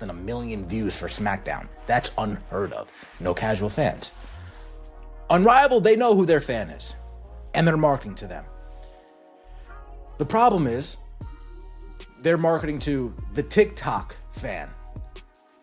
than 1 million views for SmackDown. That's unheard of. No casual fans. Unrivaled, they know who their fan is, and they're marketing to them. The problem is, they're marketing to the TikTok fan.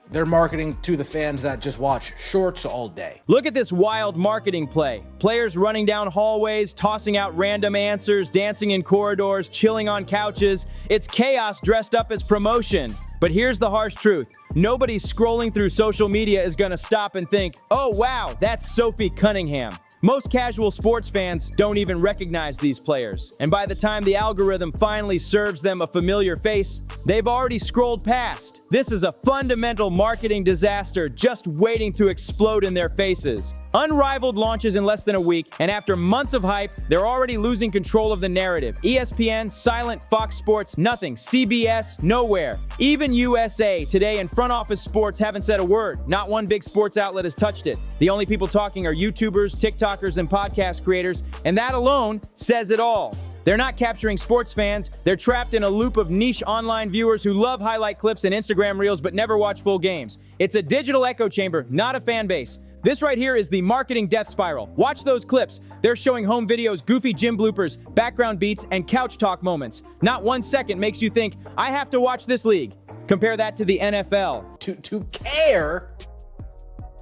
They're marketing to the fans that just watch shorts all day. Look at this wild marketing play. Players running down hallways, tossing out random answers, dancing in corridors, chilling on couches. It's chaos dressed up as promotion. But here's the harsh truth. Nobody scrolling through social media is gonna stop and think, oh wow, that's Sophie Cunningham. Most casual sports fans don't even recognize these players. And by the time the algorithm finally serves them a familiar face, they've already scrolled past. This is a fundamental marketing disaster just waiting to explode in their faces. Unrivaled launches in less than a week, and after months of hype, they're already losing control of the narrative. ESPN, silent, Fox Sports, nothing. CBS, nowhere. Even USA Today and Front Office Sports haven't said a word. Not one big sports outlet has touched it. The only people talking are YouTubers, TikTokers, and podcast creators, and that alone says it all. They're not capturing sports fans. They're trapped in a loop of niche online viewers who love highlight clips and Instagram reels but never watch full games. It's a digital echo chamber, not a fan base. This right here is the marketing death spiral. Watch those clips. They're showing home videos, goofy gym bloopers, background beats, and couch talk moments. Not 1 second makes you think, I have to watch this league. Compare that to the NFL. To care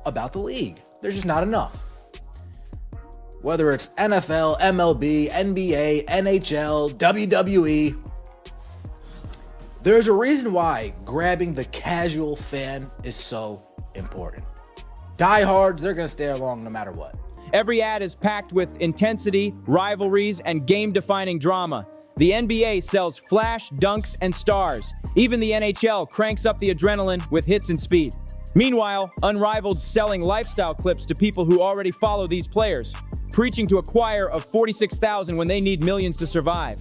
about the league. There's just not enough. Whether it's NFL, MLB, NBA, NHL, WWE, there's a reason why grabbing the casual fan is so important. Diehards, they're going to stay along no matter what. Every ad is packed with intensity, rivalries, and game-defining drama. The NBA sells flash, dunks, and stars. Even the NHL cranks up the adrenaline with hits and speed. Meanwhile, Unrivaled's selling lifestyle clips to people who already follow these players, preaching to a choir of 46,000 when they need millions to survive.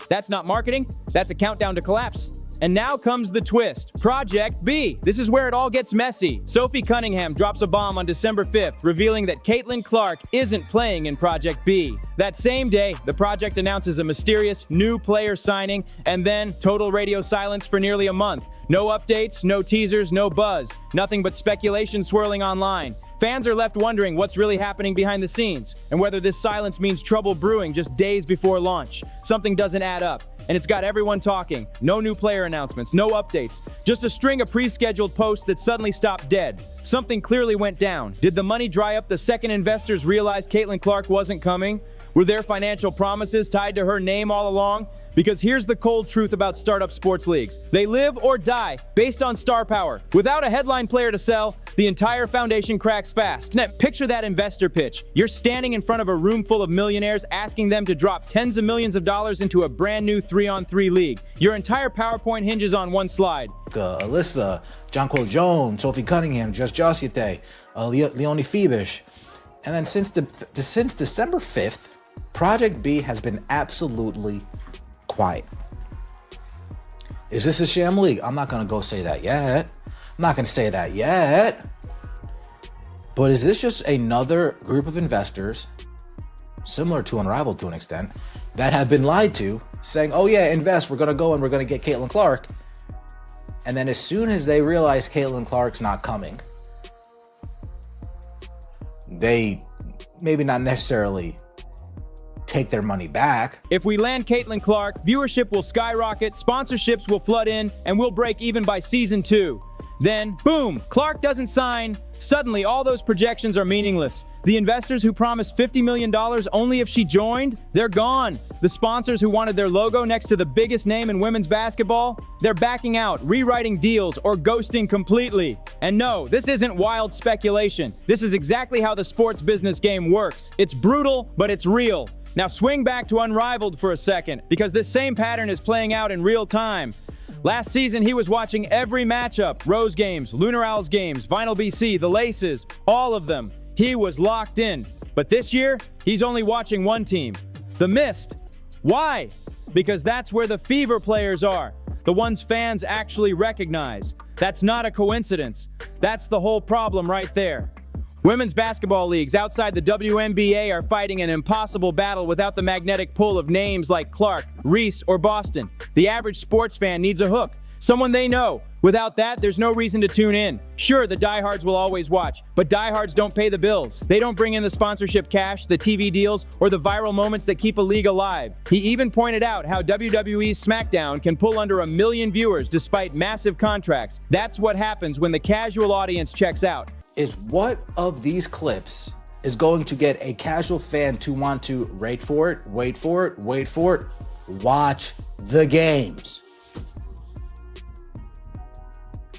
That's not marketing, that's a countdown to collapse. And now comes the twist. Project B. This is where it all gets messy. Sophie Cunningham drops a bomb on December 5th, revealing that Caitlin Clark isn't playing in Project B. That same day, the project announces a mysterious new player signing, and then total radio silence for nearly a month. No updates, no teasers, no buzz. Nothing but speculation swirling online. Fans are left wondering what's really happening behind the scenes, and whether this silence means trouble brewing just days before launch. Something doesn't add up, and it's got everyone talking. No new player announcements, no updates, just a string of pre-scheduled posts that suddenly stopped dead. Something clearly went down. Did the money dry up the second investors realized Caitlin Clark wasn't coming? Were their financial promises tied to her name all along? Because here's the cold truth about startup sports leagues. They live or die based on star power. Without a headline player to sell, the entire foundation cracks fast. Now, picture that investor pitch. You're standing in front of a room full of millionaires asking them to drop tens of millions of dollars into a brand new 3-on-3 league. Your entire PowerPoint hinges on one slide. Alyssa, Jonquil Jones, Sophie Cunningham, Just Josiate, Leonie Fibish. And then since December 5th, Project B has been absolutely quiet. Is this a sham league? I'm not going to go say that yet. But is this just another group of investors, similar to Unrivaled to an extent, that have been lied to, saying, oh yeah, invest, we're going to go and we're going to get Caitlin Clark. And then as soon as they realize Caitlin Clark's not coming, they maybe not necessarily take their money back. If we land Caitlin Clark, viewership will skyrocket, sponsorships will flood in, and we'll break even by season 2. Then, boom, Clark doesn't sign. Suddenly, all those projections are meaningless. The investors who promised $50 million only if she joined, they're gone. The sponsors who wanted their logo next to the biggest name in women's basketball, they're backing out, rewriting deals, or ghosting completely. And no, this isn't wild speculation. This is exactly how the sports business game works. It's brutal, but it's real. Now swing back to Unrivaled for a second, because this same pattern is playing out in real time. Last season, he was watching every matchup, Rose games, Lunar Owls games, Vinyl BC, the Laces, all of them. He was locked in. But this year, he's only watching one team, the Mist. Why? Because that's where the Fever players are, the ones fans actually recognize. That's not a coincidence. That's the whole problem right there. Women's basketball leagues outside the WNBA are fighting an impossible battle without the magnetic pull of names like Clark, Reese, or Boston. The average sports fan needs a hook, someone they know, Without that, there's no reason to tune in. Sure, the diehards will always watch, but diehards don't pay the bills. They don't bring in the sponsorship cash, the TV deals, or the viral moments that keep a league alive. He even pointed out how WWE's SmackDown can pull under 1 million viewers despite massive contracts. That's what happens when the casual audience checks out. Is what of these clips is going to get a casual fan to want to wait for it, watch the games?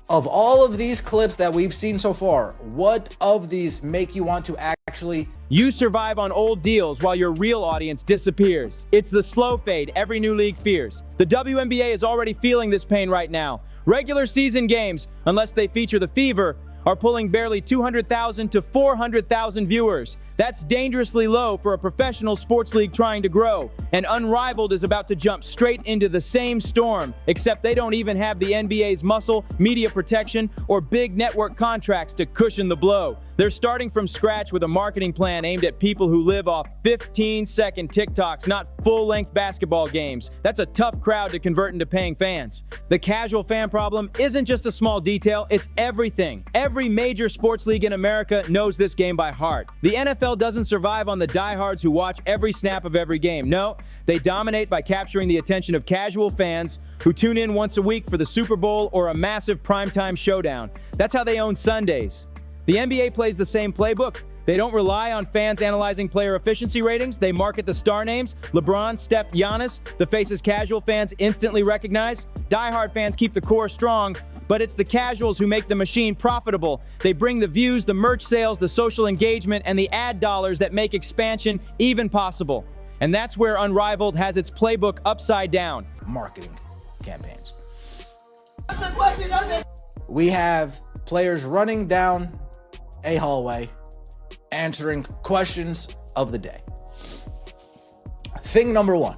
Of all of these clips that we've seen so far, what of these make you want to actually... You survive on old deals while your real audience disappears. It's the slow fade every new league fears. The WNBA is already feeling this pain right now. Regular season games, unless they feature the Fever, are pulling barely 200,000 to 400,000 viewers. That's dangerously low for a professional sports league trying to grow. And Unrivaled is about to jump straight into the same storm, except they don't even have the NBA's muscle, media protection, or big network contracts to cushion the blow. They're starting from scratch with a marketing plan aimed at people who live off 15-second TikToks, not full-length basketball games. That's a tough crowd to convert into paying fans. The casual fan problem isn't just a small detail, it's everything. Every major sports league in America knows this game by heart. The NFL doesn't survive on the diehards who watch every snap of every game. No, they dominate by capturing the attention of casual fans who tune in once a week for the Super Bowl or a massive primetime showdown. That's how they own Sundays. The NBA plays the same playbook. They don't rely on fans analyzing player efficiency ratings. They market the star names, LeBron, Steph, Giannis, the faces casual fans instantly recognize. Diehard fans keep the core strong, but it's the casuals who make the machine profitable. They bring the views, the merch sales, the social engagement, and the ad dollars that make expansion even possible. And that's where Unrivaled has its playbook upside down. Marketing campaigns. We have players running down a hallway, answering questions of the day. Thing number one,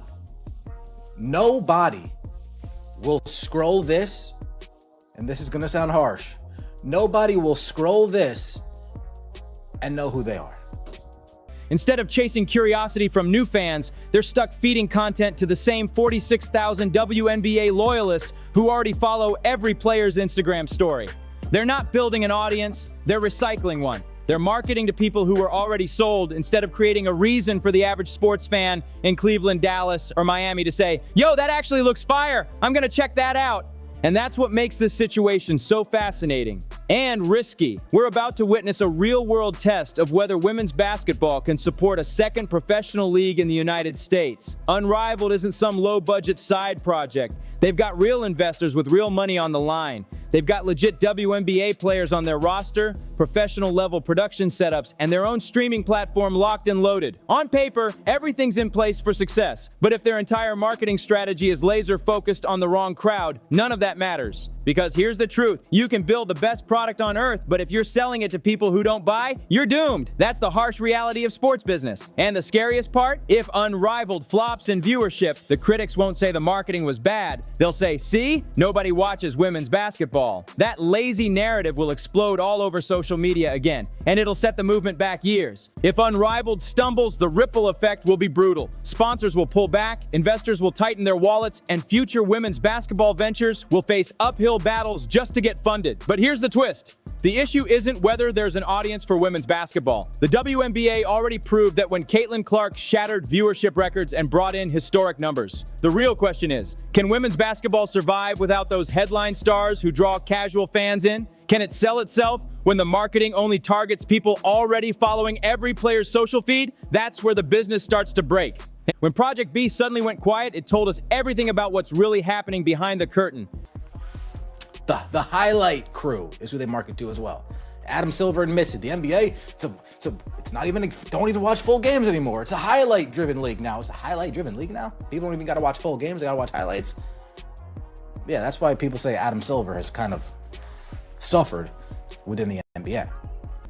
nobody will scroll this, and this is going to sound harsh. Nobody will scroll this and know who they are. Instead of chasing curiosity from new fans, they're stuck feeding content to the same 46,000 WNBA loyalists who already follow every player's Instagram story. They're not building an audience, they're recycling one. They're marketing to people who are already sold instead of creating a reason for the average sports fan in Cleveland, Dallas, or Miami to say, yo, that actually looks fire, I'm gonna check that out. And that's what makes this situation so fascinating and risky. We're about to witness a real-world test of whether women's basketball can support a second professional league in the United States. Unrivaled isn't some low-budget side project. They've got real investors with real money on the line. They've got legit WNBA players on their roster, professional-level production setups, and their own streaming platform locked and loaded. On paper, everything's in place for success. But if their entire marketing strategy is laser-focused on the wrong crowd, none of that matters. Because here's the truth, you can build the best product on earth, but if you're selling it to people who don't buy, you're doomed. That's the harsh reality of sports business. And the scariest part, if Unrivaled flops in viewership, the critics won't say the marketing was bad. They'll say, see, nobody watches women's basketball. That lazy narrative will explode all over social media again, and it'll set the movement back years. If Unrivaled stumbles, the ripple effect will be brutal. Sponsors will pull back, investors will tighten their wallets, and future women's basketball ventures will face uphill battles just to get funded. But here's the twist. The issue isn't whether there's an audience for women's basketball. The WNBA already proved that when Caitlin Clark shattered viewership records and brought in historic numbers. The real question is, can women's basketball survive without those headline stars who draw casual fans in? Can it sell itself when the marketing only targets people already following every player's social feed? That's where the business starts to break. When Project B suddenly went quiet, it told us everything about what's really happening behind the curtain. The highlight crew is who they market to as well. Adam Silver admits it. The NBA, it's not even, don't even watch full games anymore. It's a highlight-driven league now. It's a highlight-driven league now? People don't even got to watch full games. They got to watch highlights. Yeah, that's why people say Adam Silver has kind of suffered within the NBA.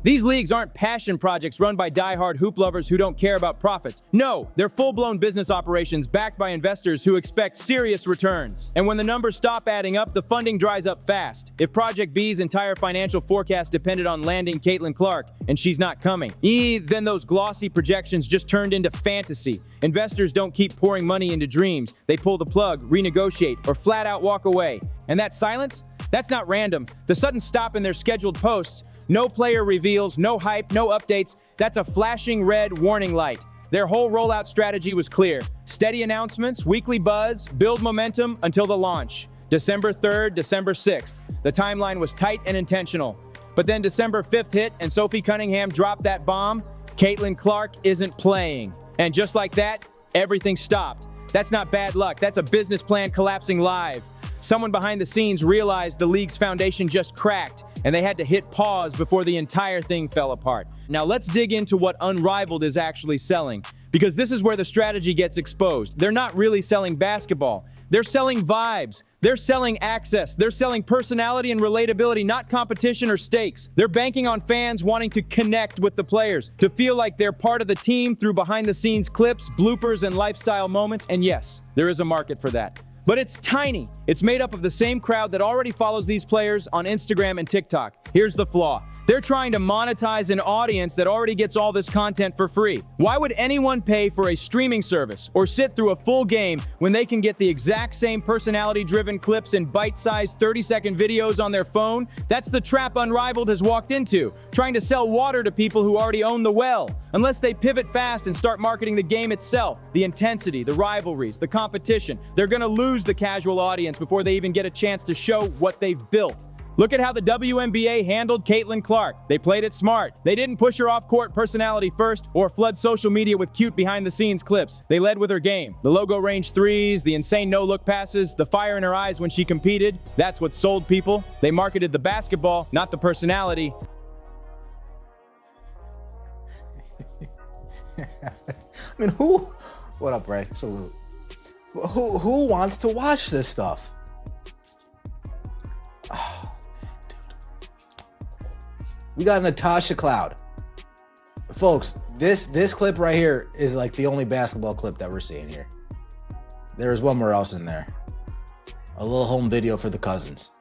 These leagues aren't passion projects run by die-hard hoop lovers who don't care about profits. No, they're full-blown business operations backed by investors who expect serious returns. And when the numbers stop adding up, the funding dries up fast. If Project B's entire financial forecast depended on landing Caitlin Clark, and she's not coming, then those glossy projections just turned into fantasy. Investors don't keep pouring money into dreams. They pull the plug, renegotiate, or flat out walk away. And that silence? That's not random. The sudden stop in their scheduled posts, no player reveals, no hype, no updates, that's a flashing red warning light. Their whole rollout strategy was clear. Steady announcements, weekly buzz, build momentum until the launch. December 3rd, December 6th. The timeline was tight and intentional. But then December 5th hit and Sophie Cunningham dropped that bomb. Caitlin Clark isn't playing. And just like that, everything stopped. That's not bad luck. That's a business plan collapsing live. Someone behind the scenes realized the league's foundation just cracked, and they had to hit pause before the entire thing fell apart. Now let's dig into what Unrivaled is actually selling, because this is where the strategy gets exposed. They're not really selling basketball. They're selling vibes. They're selling access. They're selling personality and relatability, not competition or stakes. They're banking on fans wanting to connect with the players, to feel like they're part of the team through behind-the-scenes clips, bloopers, and lifestyle moments. And yes, there is a market for that. But it's tiny. It's made up of the same crowd that already follows these players on Instagram and TikTok. Here's the flaw. They're trying to monetize an audience that already gets all this content for free. Why would anyone pay for a streaming service or sit through a full game when they can get the exact same personality-driven clips and bite-sized 30-second videos on their phone? That's the trap Unrivaled has walked into, trying to sell water to people who already own the well. Unless they pivot fast and start marketing the game itself, the intensity, the rivalries, the competition, they're gonna lose the casual audience before they even get a chance to show what they've built. Look at how the WNBA handled Caitlin Clark. They played it smart. They didn't push her off-court personality first or flood social media with cute behind-the-scenes clips. They led with her game. The logo range threes, the insane no-look passes, the fire in her eyes when she competed. That's what sold people. They marketed the basketball, not the personality. I mean, what up, Ray? Salute. Who wants to watch this stuff? Oh, dude. We got Natasha Cloud. Folks, this clip right here is like the only basketball clip that we're seeing here. There's one more else in there. A little home video for the cousins.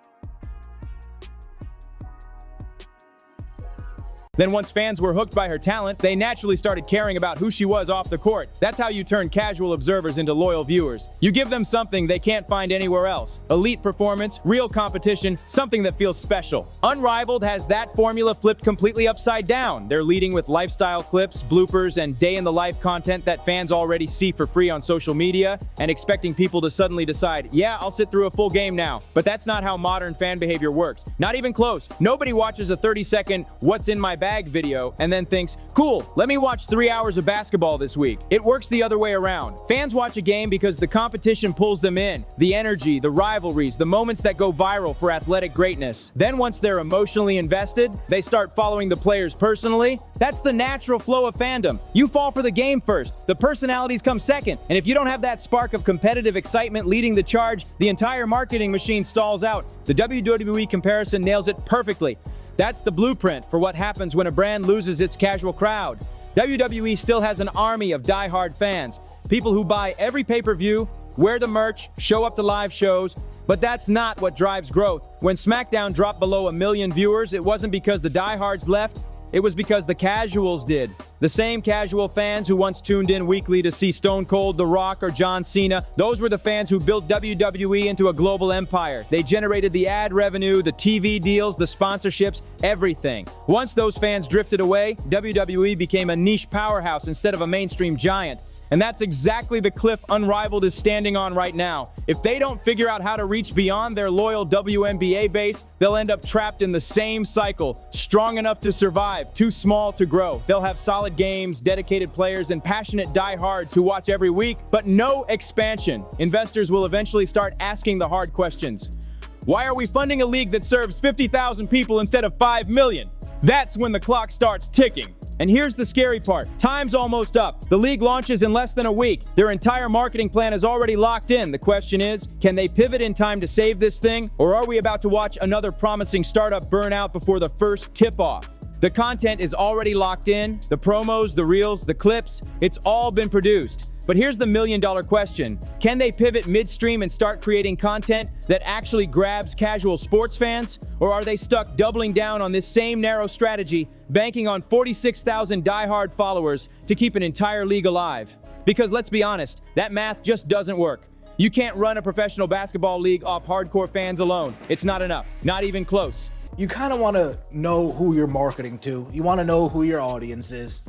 Then once fans were hooked by her talent, they naturally started caring about who she was off the court. That's how you turn casual observers into loyal viewers. You give them something they can't find anywhere else. Elite performance, real competition, something that feels special. Unrivaled has that formula flipped completely upside down. They're leading with lifestyle clips, bloopers, and day-in-the-life content that fans already see for free on social media, and expecting people to suddenly decide, yeah, I'll sit through a full game now. But that's not how modern fan behavior works. Not even close. Nobody watches a 30-second what's in my bag video and then thinks, cool, let me watch 3 hours of basketball this week. It works the other way around. Fans watch a game because the competition pulls them in. The energy, the rivalries, the moments that go viral for athletic greatness. Then once they're emotionally invested, they start following the players personally. That's the natural flow of fandom. You fall for the game first. The personalities come second. And if you don't have that spark of competitive excitement leading the charge, the entire marketing machine stalls out. The WWE comparison nails it perfectly. That's the blueprint for what happens when a brand loses its casual crowd. WWE still has an army of die-hard fans, people who buy every pay-per-view, wear the merch, show up to live shows, but that's not what drives growth. When SmackDown dropped below 1 million viewers, it wasn't because the diehards left, it was because the casuals did. The same casual fans who once tuned in weekly to see Stone Cold, The Rock, or John Cena, those were the fans who built WWE into a global empire. They generated the ad revenue, the TV deals, the sponsorships, everything. Once those fans drifted away, WWE became a niche powerhouse instead of a mainstream giant. And that's exactly the cliff Unrivaled is standing on right now. If they don't figure out how to reach beyond their loyal WNBA base, they'll end up trapped in the same cycle, strong enough to survive, too small to grow. They'll have solid games, dedicated players, and passionate diehards who watch every week, but no expansion. Investors will eventually start asking the hard questions. Why are we funding a league that serves 50,000 people instead of 5 million? That's when the clock starts ticking. And here's the scary part. Time's almost up. The league launches in less than a week. Their entire marketing plan is already locked in. The question is, can they pivot in time to save this thing? Or are we about to watch another promising startup burn out before the first tip-off? The content is already locked in. The promos, the reels, the clips, it's all been produced. But here's the million-dollar question. Can they pivot midstream and start creating content that actually grabs casual sports fans? Or are they stuck doubling down on this same narrow strategy, banking on 46,000 diehard followers to keep an entire league alive? Because let's be honest, that math just doesn't work. You can't run a professional basketball league off hardcore fans alone. It's not enough, not even close. You kind of want to know who you're marketing to. You want to know who your audience is.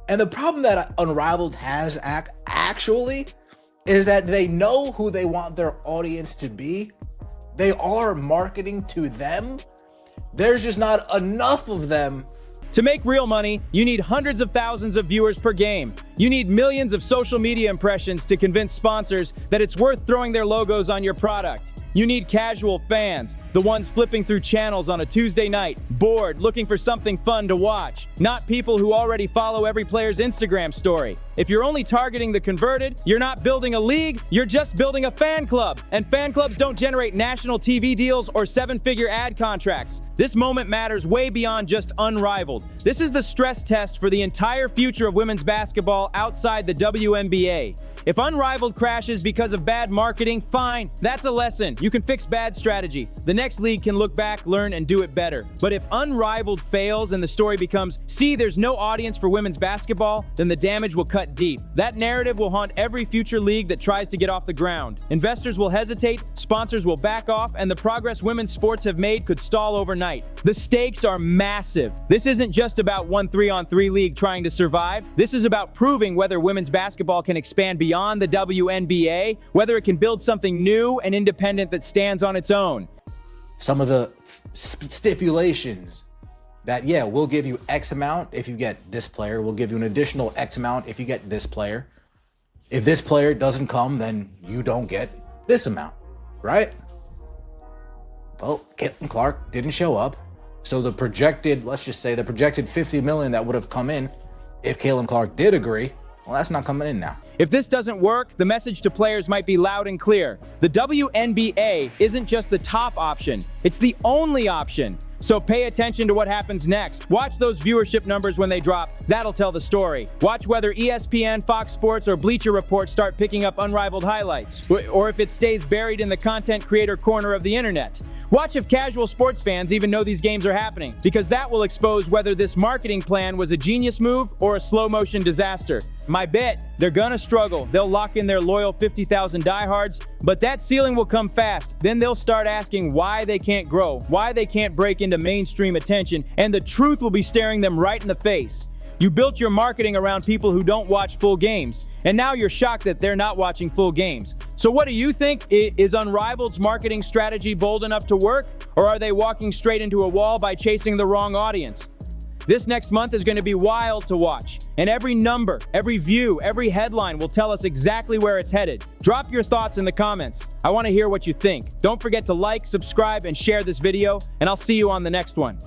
And the problem that Unrivaled has actually is that they know who they want their audience to be. They are marketing to them. There's just not enough of them. To make real money, you need hundreds of thousands of viewers per game. You need millions of social media impressions to convince sponsors that it's worth throwing their logos on your product. You need casual fans, the ones flipping through channels on a Tuesday night, bored, looking for something fun to watch, not people who already follow every player's Instagram story. If you're only targeting the converted, you're not building a league, you're just building a fan club. And fan clubs don't generate national TV deals or seven-figure ad contracts. This moment matters way beyond just Unrivaled. This is the stress test for the entire future of women's basketball outside the WNBA. If Unrivaled crashes because of bad marketing, fine, that's a lesson. You can fix bad strategy. The next league can look back, learn, and do it better. But if Unrivaled fails and the story becomes, see, there's no audience for women's basketball, then the damage will cut deep. That narrative will haunt every future league that tries to get off the ground. Investors will hesitate, sponsors will back off, and the progress women's sports have made could stall overnight. The stakes are massive. This isn't just about one 3-on-3 league trying to survive. This is about proving whether women's basketball can expand beyond the WNBA, whether it can build something new and independent that stands on its own. Some of the stipulations that, yeah, we'll give you X amount if you get this player. We'll give you an additional X amount if you get this player. If this player doesn't come, then you don't get this amount, right? Well, Caitlin Clark didn't show up. So the projected, let's just say the projected $50 million that would have come in if Caitlin Clark did agree, well, that's not coming in now. If this doesn't work, the message to players might be loud and clear. The WNBA isn't just the top option, it's the only option. So pay attention to what happens next. Watch those viewership numbers when they drop. That'll tell the story. Watch whether ESPN, Fox Sports, or Bleacher Report start picking up Unrivaled highlights, or if it stays buried in the content creator corner of the internet. Watch if casual sports fans even know these games are happening, because that will expose whether this marketing plan was a genius move or a slow-motion disaster. My bet, they're gonna struggle. They'll lock in their loyal 50,000 diehards, but that ceiling will come fast. Then they'll start asking why they can't grow, why they can't break into mainstream attention, and the truth will be staring them right in the face. You built your marketing around people who don't watch full games, and now you're shocked that they're not watching full games. So what do you think? Is Unrivaled's marketing strategy bold enough to work, or are they walking straight into a wall by chasing the wrong audience? This next month is going to be wild to watch, and every number, every view, every headline will tell us exactly where it's headed. Drop your thoughts in the comments. I want to hear what you think. Don't forget to like, subscribe, and share this video, and I'll see you on the next one.